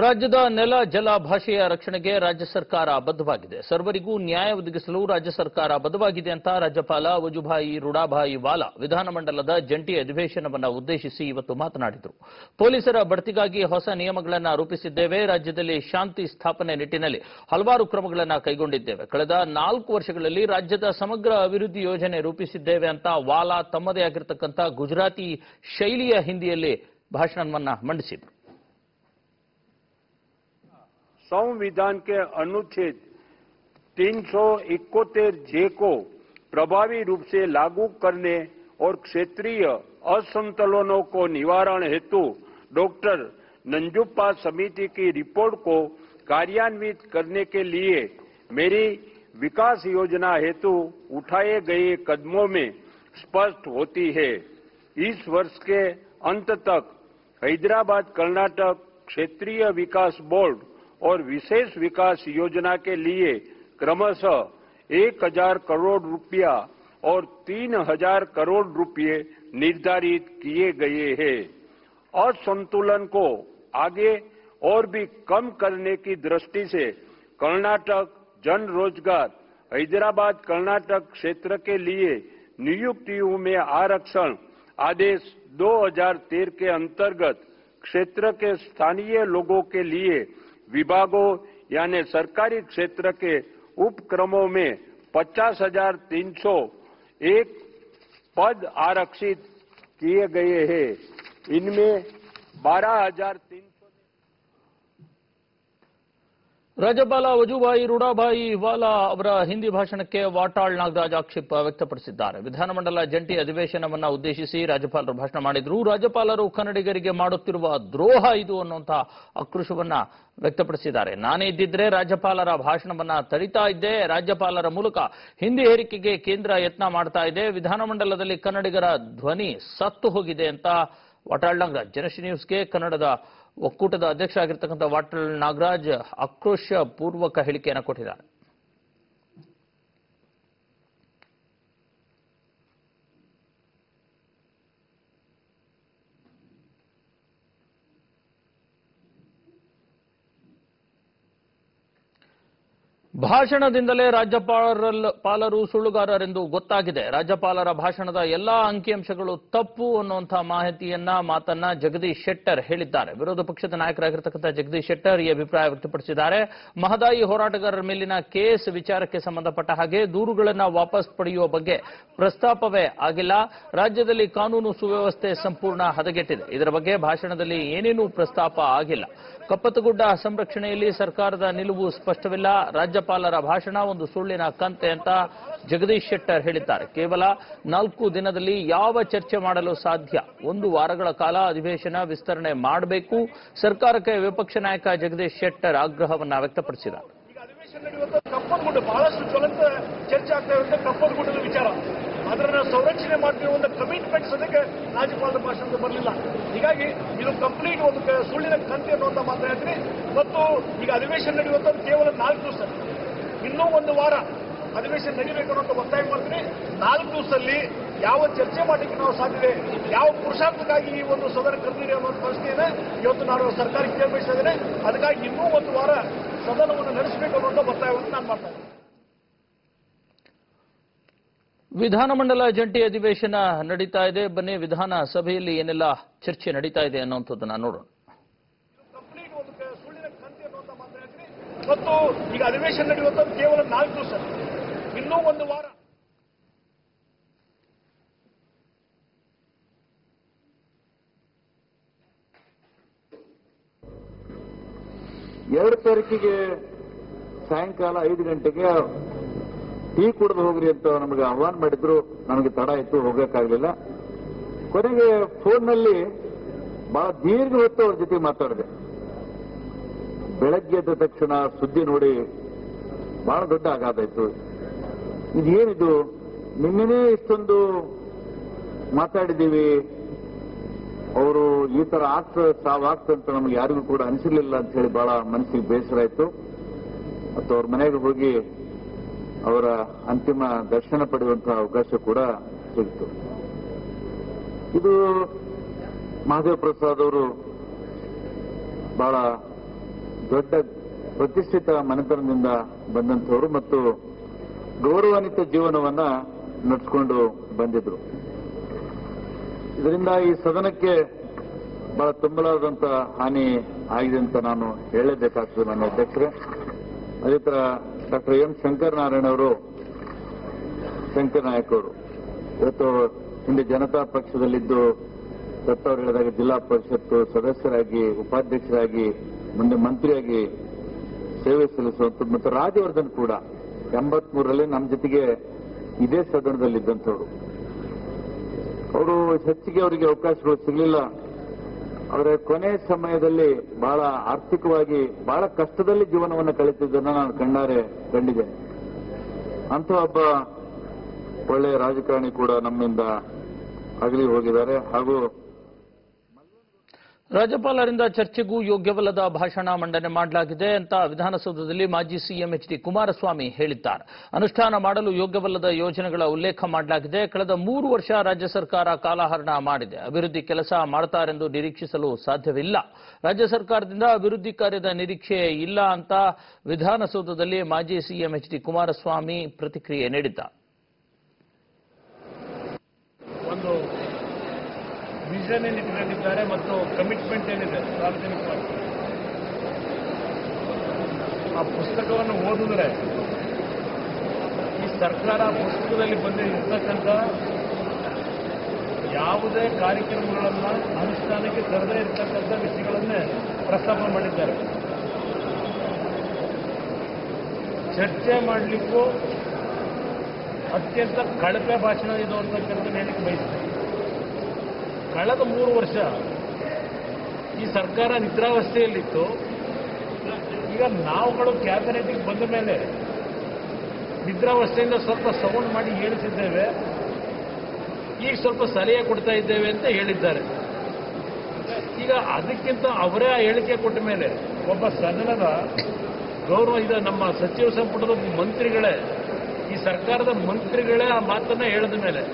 ರಾಜ್ಯದ ನೆಲ ಜಲ ಭಾಷೆಯ ರಕ್ಷಣೆಗೆ ರಾಜ್ಯ ಸರ್ಕಾರ ಬದ್ಧವಾಗಿದೆ. ಸರ್ವರಿಗೂ ನ್ಯಾಯ ಒದಗಿಸಲು ರಾಜ್ಯ ಸರ್ಕಾರ ಬದ್ಧವಾಗಿದೆ ಅಂತ ರಾಜ್ಯಪಾಲ ವಜುಭಾಯಿ ರೂಢಭಾಯಿ ವಾಲಾ ವಿಧಾನಮಂಡಲದ ಜಂಟಿ ಅಧಿವೇಶನವನ್ನು ಉದ್ದೇಶಿಸಿ ಇವತ್ತು ಮಾತನಾಡಿದರು. ಪೊಲೀಸರ ಬಡ್ತಿಗಾಗಿ ಹೊಸ ನಿಯಮಗಳನ್ನು ರೂಪಿಸಿದ್ದೇವೆ. ರಾಜ್ಯದಲ್ಲಿ ಶಾಂತಿ ಸ್ಥಾಪನೆ ನಿಟ್ಟಿನಲ್ಲಿ ಹಲವಾರು ಕ್ರಮಗಳನ್ನು ಕೈಗೊಂಡಿದ್ದೇವೆ. ಕಳೆದ 4 ವರ್ಷಗಳಲ್ಲಿ ರಾಜ್ಯದ ಸಮಗ್ರ ಅಭಿವೃದ್ಧಿ ಯೋಜನೆ ರೂಪಿಸಿದ್ದೇವೆ ಅಂತ ವಾಲಾ ತಮ್ಮದೇ ಆಗಿರತಕ್ಕಂಥ ಗುಜರಾತಿ ಶೈಲಿಯ ಹಿಂದಿಯಲ್ಲಿ ಭಾಷಣವನ್ನು ಮಂಡಿಸಿದರು. संविधान के अनुच्छेद 371 जे को प्रभावी रूप से लागू करने और क्षेत्रीय असंतुलनों को निवारण हेतु डॉक्टर नंजुप्पा समिति की रिपोर्ट को कार्यान्वित करने के लिए मेरी विकास योजना हेतु उठाए गए कदमों में स्पष्ट होती है। इस वर्ष के अंत तक हैदराबाद कर्नाटक क्षेत्रीय विकास बोर्ड और विशेष विकास योजना के लिए क्रमशः 1000 करोड़ रुपया और 3000 करोड़ रुपये निर्धारित किए गए हैं। असंतुलन को आगे और भी कम करने की दृष्टि से कर्नाटक जन रोजगार हैदराबाद कर्नाटक क्षेत्र के लिए नियुक्तियों में आरक्षण आदेश 2013 के अंतर्गत क्षेत्र के स्थानीय लोगों के लिए विभागों यानी सरकारी क्षेत्र के उपक्रमों में 50,301 पद आरक्षित किए गए हैं। इनमें 12,300 ರಾಜ್ಯಪಾಲ ವಜುಭಾಯಿ ರೂಢಭಾಯಿ ವಾಲಾ ಅವರ ಹಿಂದಿ ಭಾಷಣಕ್ಕೆ ವಾಟಾಳ್ ನಾಗರಾಜ್ ಆಕ್ಷೇಪ ವ್ಯಕ್ತಪಡಿಸಿದ್ದಾರೆ. ವಿಧಾನಮಂಡಲ ಜಂಟಿ ಅಧಿವೇಶನವನ್ನು ಉದ್ದೇಶಿಸಿ ರಾಜ್ಯಪಾಲರು ಭಾಷಣ ಮಾಡಿದರು. ರಾಜ್ಯಪಾಲರು ಕನ್ನಡಿಗರಿಗೆ ಮಾಡುತ್ತಿರುವ ದ್ರೋಹ ಇದು ಅನ್ನುವಂತಹ ಆಕ್ರೋಶವನ್ನ ವ್ಯಕ್ತಪಡಿಸಿದ್ದಾರೆ. ನಾನೇ ಇದ್ದಿದ್ರೆ ರಾಜ್ಯಪಾಲರ ಭಾಷಣವನ್ನ ತಡಿತಾ ಇದ್ದೆ. ರಾಜ್ಯಪಾಲರ ಮೂಲಕ ಹಿಂದಿ ಹೇರಿಕೆಗೆ ಕೇಂದ್ರ ಯತ್ನ ಮಾಡ್ತಾ ಇದೆ. ವಿಧಾನಮಂಡಲದಲ್ಲಿ ಕನ್ನಡಿಗರ ಧ್ವನಿ ಸತ್ತು ಹೋಗಿದೆ ಅಂತ ವಾಟಾಳ್ ನಾಗರಾಜ್ ಜನಶ್ರೀ ನ್ಯೂಸ್ಗೆ ಕನ್ನಡದ ಒಕ್ಕೂಟದ ಅಧ್ಯಕ್ಷ ಆಗಿರತಕ್ಕಂಥ ವಾಟಾಳ್ ನಾಗರಾಜ್ ಆಕ್ರೋಶ ಪೂರ್ವಕ ಹೇಳಿಕೆಯನ್ನು ಕೊಟ್ಟಿದ್ದಾರೆ. ಭಾಷಣದಿಂದಲೇ ರಾಜ್ಯಪಾಲರು ಸುಳ್ಳುಗಾರರೆಂದು ಗೊತ್ತಾಗಿದೆ. ರಾಜ್ಯಪಾಲರ ಭಾಷಣದ ಎಲ್ಲಾ ಅಂಕಿಅಂಶಗಳು ತಪ್ಪು ಅನ್ನುವಂತಹ ಮಾತನ್ನ ಜಗದೀಶ್ ಶೆಟ್ಟರ್ ಹೇಳಿದ್ದಾರೆ. ವಿರೋಧ ಪಕ್ಷದ ನಾಯಕರಾಗಿರತಕ್ಕಂಥ ಜಗದೀಶ್ ಶೆಟ್ಟರ್ ಈ ಅಭಿಪ್ರಾಯ ವ್ಯಕ್ತಪಡಿಸಿದ್ದಾರೆ. ಮಹದಾಯಿ ಹೋರಾಟಗಾರರ ಮೇಲಿನ ಕೇಸ್ ವಿಚಾರಕ್ಕೆ ಸಂಬಂಧಪಟ್ಟ ಹಾಗೆ ದೂರುಗಳನ್ನು ವಾಪಸ್ ಪಡೆಯುವ ಬಗ್ಗೆ ಪ್ರಸ್ತಾಪವೇ ಆಗಿಲ್ಲ. ರಾಜ್ಯದಲ್ಲಿ ಕಾನೂನು ಸುವ್ಯವಸ್ಥೆ ಸಂಪೂರ್ಣ ಹದಗೆಟ್ಟಿದೆ. ಇದರ ಬಗ್ಗೆ ಭಾಷಣದಲ್ಲಿ ಏನೇನೂ ಪ್ರಸ್ತಾಪ ಆಗಿಲ್ಲ. ಕಪ್ಪತ್ತಗುಡ್ಡ ಸಂರಕ್ಷಣೆಯಲ್ಲಿ ಸರ್ಕಾರದ ನಿಲುವು ಸ್ಪಷ್ಟವಿಲ್ಲ. ರಾಜ್ಯಪಾಲರ ಭಾಷಣ ಒಂದು ಸುಳ್ಳಿನ ಕಂತೆ ಅಂತ ಜಗದೀಶ್ ಶೆಟ್ಟರ್ ಹೇಳಿದ್ದಾರೆ. ಕೇವಲ 4 ದಿನದಲ್ಲಿ ಯಾವ ಚರ್ಚೆ ಮಾಡಲು ಸಾಧ್ಯ? 1 ವಾರಗಳ ಕಾಲ ಅಧಿವೇಶನ ವಿಸ್ತರಣೆ ಮಾಡಬೇಕು. ಸರ್ಕಾರಕ್ಕೆ ವಿಪಕ್ಷ ನಾಯಕ ಜಗದೀಶ್ ಶೆಟ್ಟರ್ ಆಗ್ರಹವನ್ನ ವ್ಯಕ್ತಪಡಿಸಿದ್ದಾರೆ. ಕಪ್ಪತ್ತಗುಡ್ಡ ಬಹಳಷ್ಟು ಜ್ವಲಂತ ಚರ್ಚೆ ಆಗ್ತಾ ಇರುತ್ತೆ. ಕಪ್ಪತ್ತಗುಡ್ಡದ ವಿಚಾರ ಅದರ ಸಂರಕ್ಷಣೆ ಮಾಡ್ತಿರುವಂತ ಕಮಿಟ್ಮೆಂಟ್ ಸದ್ಯಕ್ಕೆ ರಾಜ್ಯಪಾಲರ ಭಾಷಣದ ಬರಲಿಲ್ಲ. ಹೀಗಾಗಿ ಇದು ಕಂಪ್ಲೀಟ್ ಒಂದು ಸುಳ್ಳಿನ ಕಂತೆ ಅನ್ನುವಂತ ಮಾತು ಹೇಳ್ತೀನಿ. ಮತ್ತು ಈಗ ಅಧಿವೇಶನ ನಡೆಯುವಂಥದ್ದು ಕೇವಲ 4 ದಿವಸ, ಇನ್ನೂ 1 ವಾರ ಅಧಿವೇಶನ ನಡೀಬೇಕು ಅನ್ನೋಂಥ ಒತ್ತಾಯ ಮಾಡ್ತೀನಿ. 4 ದಿವಸದಲ್ಲಿ ಯಾವ ಚರ್ಚೆ ಮಾಡಲಿಕ್ಕೆ ನಾವು ಸಾಧ್ಯತೆ, ಯಾವ ಪುರುಷಾರ್ಥಕ್ಕಾಗಿ ಈ ಒಂದು ಸದನ ಕರೆದಿದೆ ಅನ್ನೋ ಪ್ರಶ್ನೆಯನ್ನು ಇವತ್ತು ನಾನು ಸರ್ಕಾರಕ್ಕೆ ಕೇಳ್ಬಯಸ್ತಾ ಇದ್ದೇನೆ. ಅದಕ್ಕಾಗಿ ಇನ್ನೂ 1 ವಾರ ಸದನವನ್ನು ನಡೆಸಬೇಕು ಅನ್ನುವಂಥ ಒತ್ತಾಯವನ್ನು ನಾನು ಮಾಡ್ತಾ ಇದ್ದೇನೆ. ವಿಧಾನಮಂಡಲ ಜಂಟಿ ಅಧಿವೇಶನ ನಡೀತಾ ಇದೆ. ಬನ್ನಿ ವಿಧಾನಸಭೆಯಲ್ಲಿ ಏನೆಲ್ಲ ಚರ್ಚೆ ನಡೀತಾ ಇದೆ ಅನ್ನುವಂಥದ್ದನ್ನ ನೋಡೋಣ. ಕಂಪ್ಲೀಟ್ ಒಂದು ಸುಳ್ಳಿನ ಕಂತೆ ಅನ್ನುವಂಥ ಮಾತು ಹೇಳ್ತೀನಿ. ಮತ್ತು ಈಗ ಅಧಿವೇಶನ ನಡೆಯುವಂಥದ್ದು ಕೇವಲ 4 ದಿವಸ, ಇನ್ನೂ 1 ವಾರ. ಎರಡು ತಾರೀಕಿಗೆ ಸಾಯಂಕಾಲ 5 ಗಂಟೆಗೆ ಟೀ ಕುಡಿದು ಹೋಗ್ರಿ ಅಂತ ನಮಗೆ ಆಹ್ವಾನ ಮಾಡಿದ್ರು. ನಮಗೆ ತಡ ಇತ್ತು, ಹೋಗಕ್ಕಾಗಲಿಲ್ಲ. ಕೊನೆಗೆ ಫೋನ್ನಲ್ಲಿ ಬಹಳ ದೀರ್ಘ ಹೊತ್ತು ಅವ್ರ ಜೊತೆ ಮಾತಾಡಿದೆ. ಬೆಳಗ್ಗೆ ಎದ್ದ ತಕ್ಷಣ ಸುದ್ದಿ ನೋಡಿ ಬಹಳ ದೊಡ್ಡ ಆಘಾತ ಆಯ್ತು. ಇದೇನಿದು, ನಿನ್ನೆನೇ ಇಷ್ಟೊಂದು ಮಾತಾಡಿದ್ದೀವಿ, ಅವರು ಈ ತರ ಸಾವಾಗ್ತಂತ ನಮ್ಗೆ ಯಾರಿಗೂ ಕೂಡ ಅನಿಸಿರ್ಲಿಲ್ಲ ಅಂತ ಹೇಳಿ ಬಹಳ ಮನಸ್ಸಿಗೆ ಬೇಸರ ಆಯ್ತು. ಮತ್ತು ಅವ್ರ ಮನೆಗೆ ಹೋಗಿ ಅವರ ಅಂತಿಮ ದರ್ಶನ ಪಡೆಯುವಂತಹ ಅವಕಾಶ ಕೂಡ ಸಿಕ್ತು. ಇದು ಮಹದೇವ್ ಪ್ರಸಾದ್ ಅವರು ಬಹಳ ದೊಡ್ಡ ಪ್ರತಿಷ್ಠಿತ ಮನೆತನದಿಂದ ಬಂದಂಥವರು ಮತ್ತು ಗೌರವಾನ್ವಿತ ಜೀವನವನ್ನ ನಡೆಸಿಕೊಂಡು ಬಂದಿದ್ರು. ಇದರಿಂದ ಈ ಸದನಕ್ಕೆ ಬಹಳ ತುಂಬಲಾದಂತ ಹಾನಿ ಆಗಿದೆ ಅಂತ ನಾನು ಹೇಳಲೇಬೇಕಾಗ್ತದೆ ನನ್ನ ಅಧ್ಯಕ್ಷರೇ. ಅದೇ ತರ ಡಾಕ್ಟರ್ ಎಂ ಶಂಕರ್ ನಾರಾಯಣ ಅವರು, ಶಂಕರ್ ನಾಯಕ್ ಅವರು ಇವತ್ತು ಹಿಂದೆ ಜನತಾ ಪಕ್ಷದಲ್ಲಿದ್ದು ಸತ್ತವರು ಹೇಳಿದಾಗ ಜಿಲ್ಲಾ ಪರಿಷತ್ತು ಸದಸ್ಯರಾಗಿ, ಉಪಾಧ್ಯಕ್ಷರಾಗಿ, ಮುಂದೆ ಮಂತ್ರಿಯಾಗಿ ಸೇವೆ ಸಲ್ಲಿಸುವಂಥದ್ದು ಮತ್ತು ರಾಜವರ್ಧನ್ ಕೂಡ 83ರಲ್ಲಿ ನಮ್ಮ ಜೊತೆಗೆ ಇದೇ ಸದನದಲ್ಲಿದ್ದಂಥವ್ರು. ಅವರು ಹೆಚ್ಚಿಗೆ ಅವರಿಗೆ ಅವಕಾಶಗಳು ಸಿಗಲಿಲ್ಲ. ಅವರ ಕೊನೆ ಸಮಯದಲ್ಲಿ ಬಹಳ ಆರ್ಥಿಕವಾಗಿ ಬಹಳ ಕಷ್ಟದಲ್ಲಿ ಜೀವನವನ್ನು ಕಳೆದಿದ್ದನ್ನು ನಾನು ಕಣ್ಣಾರೆ ಕಂಡಿದ್ದೇನೆ. ಅಂಥ ಒಬ್ಬ ಒಳ್ಳೆಯ ರಾಜಕಾರಣಿ ಕೂಡ ನಮ್ಮಿಂದ ಅಗಲಿ ಹೋಗಿದ್ದಾರೆ. ಹಾಗೂ ರಾಜ್ಯಪಾಲರಿಂದ ಚರ್ಚೆಗೂ ಯೋಗ್ಯವಲ್ಲದ ಭಾಷಣ ಮಂಡನೆ ಮಾಡಲಾಗಿದೆ ಅಂತ ವಿಧಾನಸೌಧದಲ್ಲಿ ಮಾಜಿ ಸಿಎಂ ಎಚ್.ಡಿ. ಕುಮಾರಸ್ವಾಮಿ ಹೇಳಿದ್ದಾರೆ. ಅನುಷ್ಠಾನ ಮಾಡಲು ಯೋಗ್ಯವಲ್ಲದ ಯೋಜನೆಗಳ ಉಲ್ಲೇಖ ಮಾಡಲಾಗಿದೆ. ಕಳೆದ 3 ವರ್ಷ ರಾಜ್ಯ ಸರ್ಕಾರ ಕಾಲಹರಣ ಮಾಡಿದೆ. ಅಭಿವೃದ್ಧಿ ಕೆಲಸ ಮಾಡುತ್ತಾರೆಂದು ನಿರೀಕ್ಷಿಸಲು ಸಾಧ್ಯವಿಲ್ಲ. ರಾಜ್ಯ ಸರ್ಕಾರದಿಂದ ಅಭಿವೃದ್ಧಿ ಕಾರ್ಯದ ನಿರೀಕ್ಷೆ ಇಲ್ಲ ಅಂತ ವಿಧಾನಸೌಧದಲ್ಲಿ ಮಾಜಿ ಸಿಎಂ ಎಚ್.ಡಿ. ಕುಮಾರಸ್ವಾಮಿ ಪ್ರತಿಕ್ರಿಯೆ ನೀಡಿದ್ದಾರೆ. ವಿಷನ್ ಏನು ಇಟ್ಕೊಂಡಿದ್ದಾರೆ ಮತ್ತು ಕಮಿಟ್ಮೆಂಟ್ ಏನಿದೆ ಸಾರ್ವಜನಿಕವಾಗಿ, ಆ ಪುಸ್ತಕವನ್ನು ಓದಿದ್ರೆ ಈ ಸರ್ಕಾರ ಪುಸ್ತಕದಲ್ಲಿ ಬಂದಿರತಕ್ಕಂಥ ಯಾವುದೇ ಕಾರ್ಯಕ್ರಮಗಳನ್ನು ಅನುಷ್ಠಾನಕ್ಕೆ ತರದೇ ಇರತಕ್ಕಂಥ ವಿಷಯಗಳನ್ನೇ ಪ್ರಸ್ತಾಪ ಮಾಡಿದ್ದಾರೆ. ಚರ್ಚೆ ಮಾಡಲಿಕ್ಕೂ ಅತ್ಯಂತ ಕಳಪೆ ಭಾಷಣ ಇದು ಅಂತಕ್ಕಂಥ ಹೇಳಿಕೆ ಬಯಸ್ತಾರೆ. ಕಳೆದ 3 ವರ್ಷ ಈ ಸರ್ಕಾರ ನಿದ್ರಾವಸ್ಥೆಯಲ್ಲಿತ್ತು. ಈಗ ನಾವುಗಳು ಕ್ಯಾಬಿನೆಟ್ಗೆ ಬಂದ ಮೇಲೆ ನಿದ್ರಾವಸ್ಥೆಯಿಂದ ಸ್ವಲ್ಪ ಸೌಂಡ್ ಮಾಡಿ ಹೇಳಿಸಿದ್ದೇವೆ, ಈಗ ಸ್ವಲ್ಪ ಸಲಹೆ ಕೊಡ್ತಾ ಇದ್ದೇವೆ ಅಂತ ಹೇಳಿದ್ದಾರೆ. ಈಗ ಅದಕ್ಕಿಂತ ಅವರೇ ಆ ಹೇಳಿಕೆ ಕೊಟ್ಟ ಮೇಲೆ ಒಬ್ಬ ಸದನದ ಗೌರವ ಇದೆ. ನಮ್ಮ ಸಚಿವ ಸಂಪುಟದ ಮಂತ್ರಿಗಳೇ, ಈ ಸರ್ಕಾರದ ಮಂತ್ರಿಗಳೇ ಆ ಮಾತನ್ನ ಹೇಳಿದ ಮೇಲೆ